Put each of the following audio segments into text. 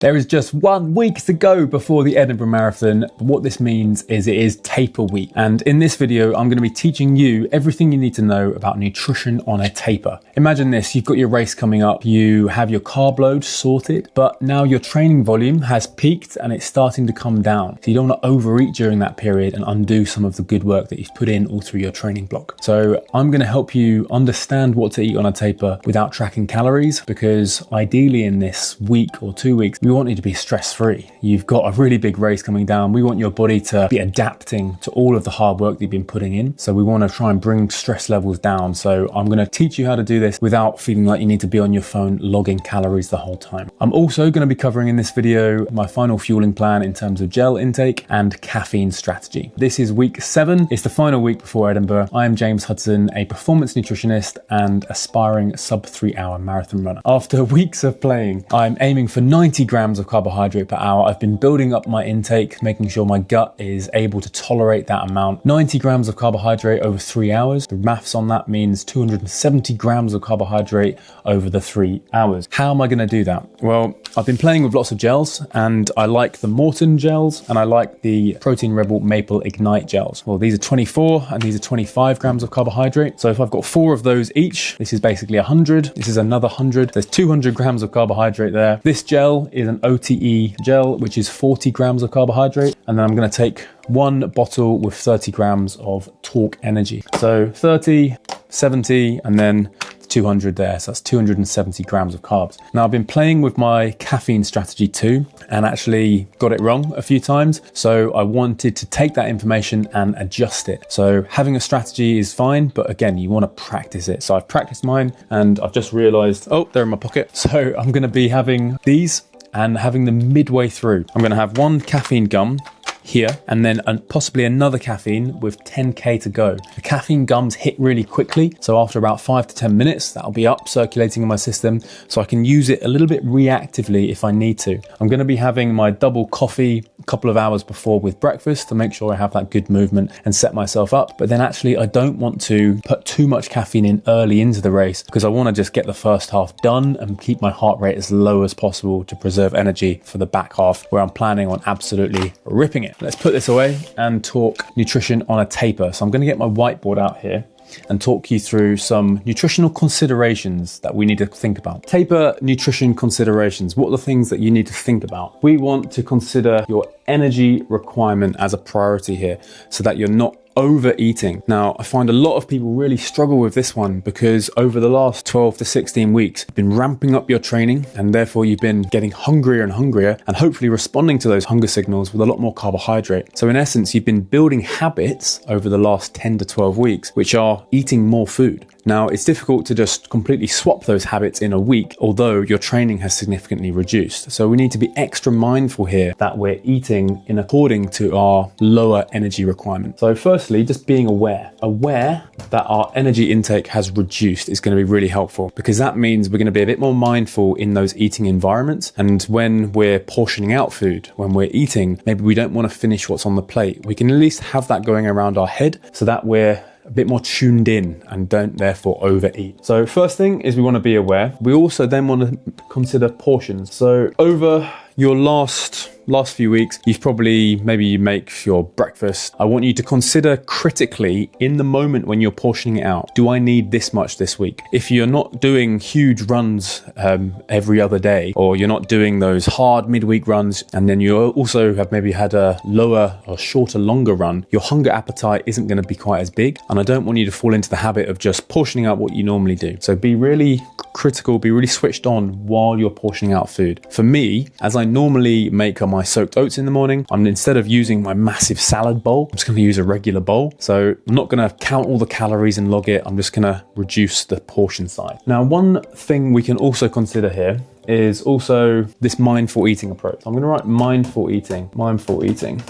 There is just 1 week to go before the Edinburgh Marathon. What this means is it is taper week. And in this video, I'm going to be teaching you everything you need to know about nutrition on a taper. Imagine this, you've got your race coming up, you have your carb load sorted, but now your training volume has peaked and it's starting to come down. So you don't want to overeat during that period and undo some of the good work that you've put in all through your training block. So I'm going to help you understand what to eat on a taper without tracking calories, because ideally in this week or 2 weeks, we want you to be stress-free. You've got a really big race coming down. We want your body to be adapting to all of the hard work that you've been putting in. So we want to try and bring stress levels down. So I'm going to teach you how to do this without feeling like you need to be on your phone logging calories the whole time. I'm also going to be covering in this video my final fueling plan in terms of gel intake and caffeine strategy. This is week 7. It's the final week before Edinburgh. I am James Hudson, a performance nutritionist and aspiring sub-3 hour marathon runner. After weeks of playing, I'm aiming for 90 grams of carbohydrate per hour. I've been building up my intake, making sure my gut is able to tolerate that amount. 90 grams of carbohydrate over 3 hours. The maths on that means 270 grams of carbohydrate over the 3 hours. How am I going to do that? Well, I've been playing with lots of gels, and I like the Morton gels and I like the Protein Rebel Maple Ignite gels. Well, these are 24 and these are 25 grams of carbohydrate. So if I've got 4 of those each, this is basically 100. This is another 100. There's 200 grams of carbohydrate there. This gel is an OTE gel, which is 40 grams of carbohydrate. And then I'm going to take 1 bottle with 30 grams of Torque Energy. So 30, 70, and then 200 there, so that's 270 grams of carbs. Now I've been playing with my caffeine strategy too, and actually got it wrong a few times. So I wanted to take that information and adjust it. So having a strategy is fine, but again, you want to practice it. So I've practiced mine and I've just realized, oh, they're in my pocket. So I'm going to be having these and having them midway through. I'm going to have 1 caffeine gum here, and then possibly another caffeine with 10k to go. The caffeine gums hit really quickly, so after about 5 to 10 minutes that'll be up circulating in my system, so I can use it a little bit reactively if I need to. I'm going to be having my double coffee a couple of hours before with breakfast to make sure I have that good movement and set myself up. But then actually I don't want to put too much caffeine in early into the race, because I want to just get the first half done and keep my heart rate as low as possible to preserve energy for the back half, where I'm planning on absolutely ripping it. Let's put this away and talk nutrition on a taper. So I'm going to get my whiteboard out here and talk you through some nutritional considerations that we need to think about. Taper nutrition considerations. What are the things that you need to think about? We want to consider your energy requirement as a priority here, so that you're not overeating. Now, I find a lot of people really struggle with this one, because over the last 12 to 16 weeks, you've been ramping up your training, and therefore you've been getting hungrier and hungrier, and hopefully responding to those hunger signals with a lot more carbohydrate. So in essence, you've been building habits over the last 10 to 12 weeks, which are eating more food. Now, it's difficult to just completely swap those habits in a week, although your training has significantly reduced. So we need to be extra mindful here that we're eating in according to our lower energy requirement. So firstly, just being aware that our energy intake has reduced is going to be really helpful, because that means we're going to be a bit more mindful in those eating environments. And when we're portioning out food, when we're eating, maybe we don't want to finish what's on the plate. We can at least have that going around our head, so that we're a bit more tuned in and don't therefore overeat. So first thing is we want to be aware. We also then want to consider portions. So over your last few weeks, maybe you make your breakfast. I want you to consider critically in the moment when you're portioning it out, do I need this much this week? If you're not doing huge runs every other day, or you're not doing those hard midweek runs, and then you also have maybe had a lower or shorter, longer run, your hunger appetite isn't going to be quite as big. And I don't want you to fall into the habit of just portioning out what you normally do. So be really critical, be really switched on while you're portioning out food. For me, as I normally make my soaked oats in the morning, instead of using my massive salad bowl, I'm just going to use a regular bowl. So I'm not going to count all the calories and log it. I'm just going to reduce the portion size. Now, one thing we can also consider here is also this mindful eating approach. I'm going to write mindful eating,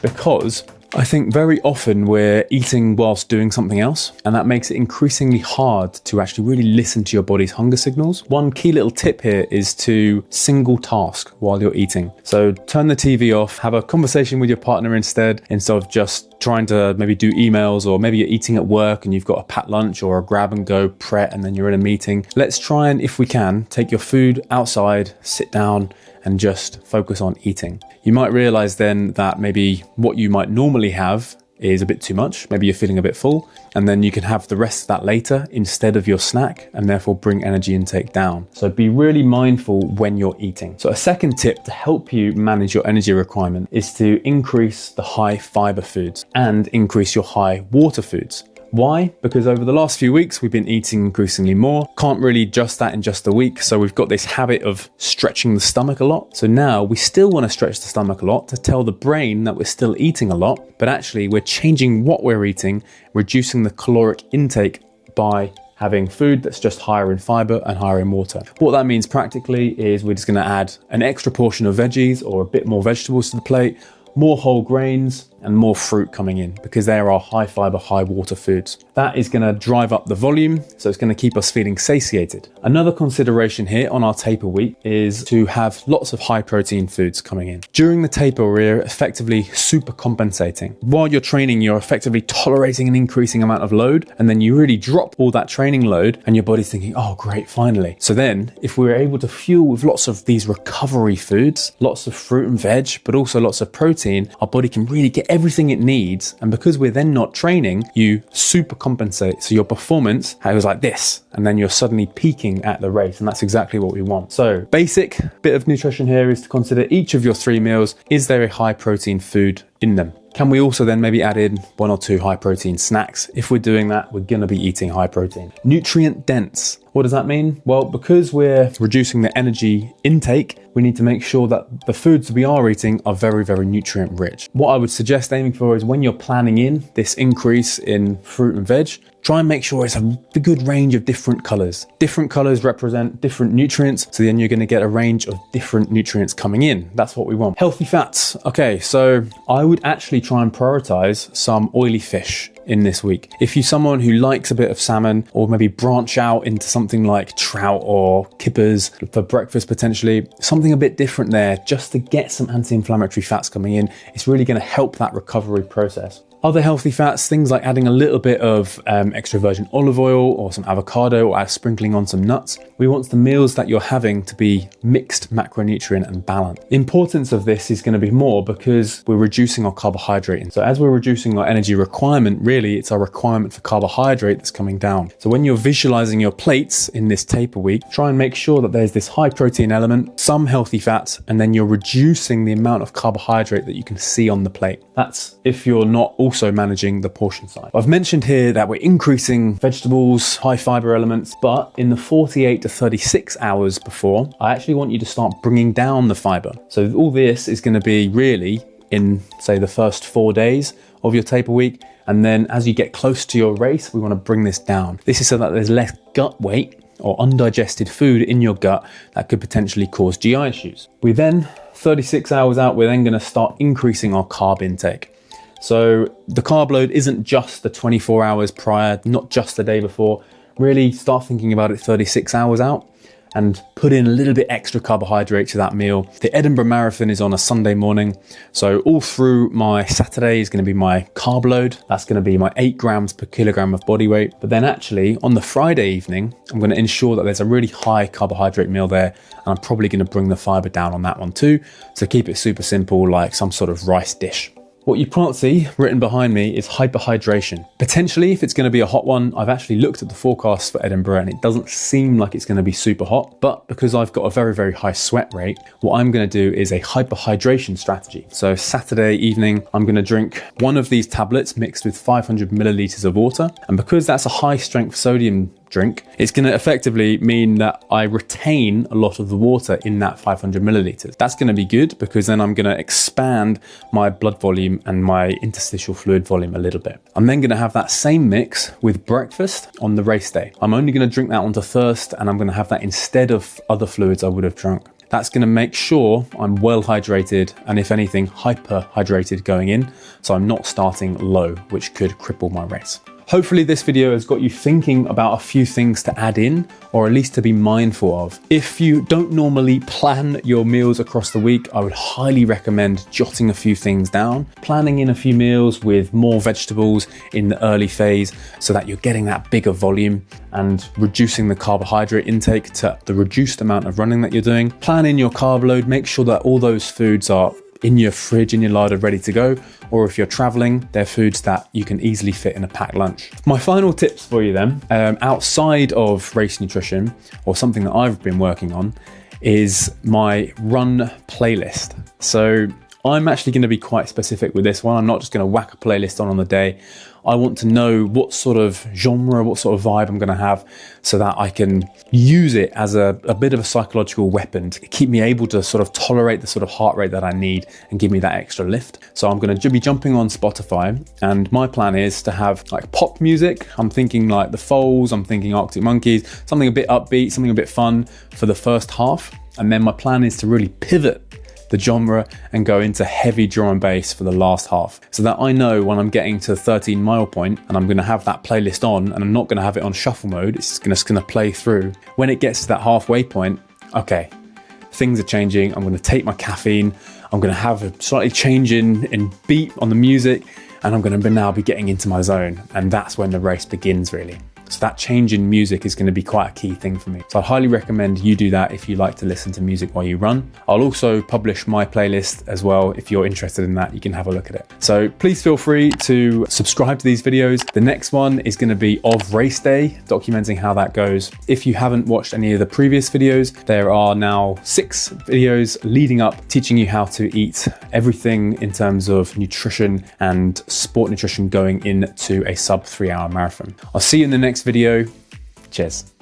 because I think very often we're eating whilst doing something else, and that makes it increasingly hard to actually really listen to your body's hunger signals. One key little tip here is to single task while you're eating. So turn the TV off, have a conversation with your partner instead of just trying to maybe do emails, or maybe you're eating at work and you've got a packed lunch or a grab and go pret and then you're in a meeting. Let's try and, if we can, take your food outside, sit down and just focus on eating. You might realize then that maybe what you might normally have is a bit too much. Maybe you're feeling a bit full, and then you can have the rest of that later instead of your snack, and therefore bring energy intake down. So be really mindful when you're eating. So a second tip to help you manage your energy requirement is to increase the high fiber foods and increase your high water foods. Why? Because over the last few weeks, we've been eating increasingly more. Can't really adjust that in just a week. So we've got this habit of stretching the stomach a lot. So now we still want to stretch the stomach a lot to tell the brain that we're still eating a lot, but actually we're changing what we're eating, reducing the caloric intake by having food that's just higher in fiber and higher in water. What that means practically is we're just going to add an extra portion of veggies or a bit more vegetables to the plate, more whole grains, and more fruit coming in because they are high fiber, high water foods. That is going to drive up the volume, so it's going to keep us feeling satiated. Another consideration here on our taper week is to have lots of high protein foods coming in. During the taper, we're effectively super compensating. While you're training, you're effectively tolerating an increasing amount of load, and then you really drop all that training load and your body's thinking, oh great, finally. So then if we're able to fuel with lots of these recovery foods, lots of fruit and veg, but also lots of protein, our body can really get everything it needs. And because we're then not training, you super compensate. So your performance goes like this, and then you're suddenly peaking at the race. And that's exactly what we want. So basic bit of nutrition here is to consider each of your 3 meals. Is there a high protein food in them? Can we also then maybe add in 1 or 2 high protein snacks? If we're doing that, we're gonna be eating high protein. Nutrient dense. What does that mean? Well, because we're reducing the energy intake, we need to make sure that the foods we are eating are very, very nutrient rich. What I would suggest aiming for is when you're planning in this increase in fruit and veg, try and make sure it's a good range of different colors. Different colors represent different nutrients, so then you're gonna get a range of different nutrients coming in. That's what we want. Healthy fats. Okay, so I would actually try and prioritize some oily fish in this week. If you're someone who likes a bit of salmon, or maybe branch out into something like trout or kippers for breakfast potentially, something a bit different there just to get some anti-inflammatory fats coming in, it's really going to help that recovery process. Other healthy fats, things like adding a little bit of extra virgin olive oil or some avocado, or sprinkling on some nuts. We want the meals that you're having to be mixed macronutrient and balanced. The importance of this is going to be more because we're reducing our carbohydrate. And so as we're reducing our energy requirement, really it's our requirement for carbohydrate that's coming down. So when you're visualizing your plates in this taper week, try and make sure that there's this high protein element, some healthy fats, and then you're reducing the amount of carbohydrate that you can see on the plate. That's if you're not also managing the portion size. I've mentioned here that we're increasing vegetables, high fiber elements, but in the 48 to 36 hours before, I actually want you to start bringing down the fiber. So all this is going to be really in, say, the first 4 days of your taper week. And then as you get close to your race, we want to bring this down. This is so that there's less gut weight or undigested food in your gut that could potentially cause GI issues. We then, 36 hours out, we're then going to start increasing our carb intake. So the carb load isn't just the 24 hours prior, not just the day before. Really start thinking about it 36 hours out and put in a little bit extra carbohydrate to that meal. The Edinburgh Marathon is on a Sunday morning. So all through my Saturday is going to be my carb load. That's going to be my 8 grams per kilogram of body weight. But then actually on the Friday evening, I'm going to ensure that there's a really high carbohydrate meal there. And I'm probably going to bring the fiber down on that one too. So keep it super simple, like some sort of rice dish. What you can't see written behind me is hyperhydration. Potentially, if it's going to be a hot one, I've actually looked at the forecast for Edinburgh and it doesn't seem like it's going to be super hot. But because I've got a very, very high sweat rate, what I'm going to do is a hyperhydration strategy. So Saturday evening, I'm going to drink one of these tablets mixed with 500 milliliters of water. And because that's a high strength sodium drink, it's going to effectively mean that I retain a lot of the water in that 500 milliliters. That's going to be good because then I'm going to expand my blood volume and my interstitial fluid volume a little bit. I'm then going to have that same mix with breakfast on the race day. I'm only going to drink that on the thirst, and I'm going to have that instead of other fluids I would have drunk. That's going to make sure I'm well hydrated and, if anything, hyper hydrated going in, so I'm not starting low, which could cripple my race. Hopefully this video has got you thinking about a few things to add in, or at least to be mindful of. If you don't normally plan your meals across the week, I would highly recommend jotting a few things down, planning in a few meals with more vegetables in the early phase so that you're getting that bigger volume, and reducing the carbohydrate intake to the reduced amount of running that you're doing. Plan in your carb load, make sure that all those foods are in your fridge, in your larder, ready to go. Or if you're traveling, they're foods that you can easily fit in a packed lunch. My final tips for you then, outside of race nutrition, or something that I've been working on, is my run playlist. So I'm actually going to be quite specific with this one. I'm not just going to whack a playlist on the day. I want to know what sort of genre, what sort of vibe I'm going to have, so that I can use it as a bit of a psychological weapon to keep me able to sort of tolerate the sort of heart rate that I need and give me that extra lift. So I'm going to be jumping on Spotify, and my plan is to have like pop music. I'm thinking like the Foals, I'm thinking Arctic Monkeys, something a bit upbeat, something a bit fun for the first half. And then my plan is to really pivot the genre and go into heavy drum and bass for the last half, so that I know when I'm getting to the 13 mile point and I'm going to have that playlist on, and I'm not going to have it on shuffle mode, it's just going to play through. When it gets to that halfway point, okay, things are changing. I'm going to take my caffeine, I'm going to have a slightly change in beat on the music, and I'm going to now be getting into my zone, and that's when the race begins really. So that change in music is going to be quite a key thing for me. So I highly recommend you do that if you like to listen to music while you run. I'll also publish my playlist as well. If you're interested in that, you can have a look at it. So please feel free to subscribe to these videos. The next one is going to be of race day, documenting how that goes. If you haven't watched any of the previous videos, there are now 6 videos leading up, teaching you how to eat everything in terms of nutrition and sport nutrition going into a sub 3 hour marathon. I'll see you in the next video. Cheers.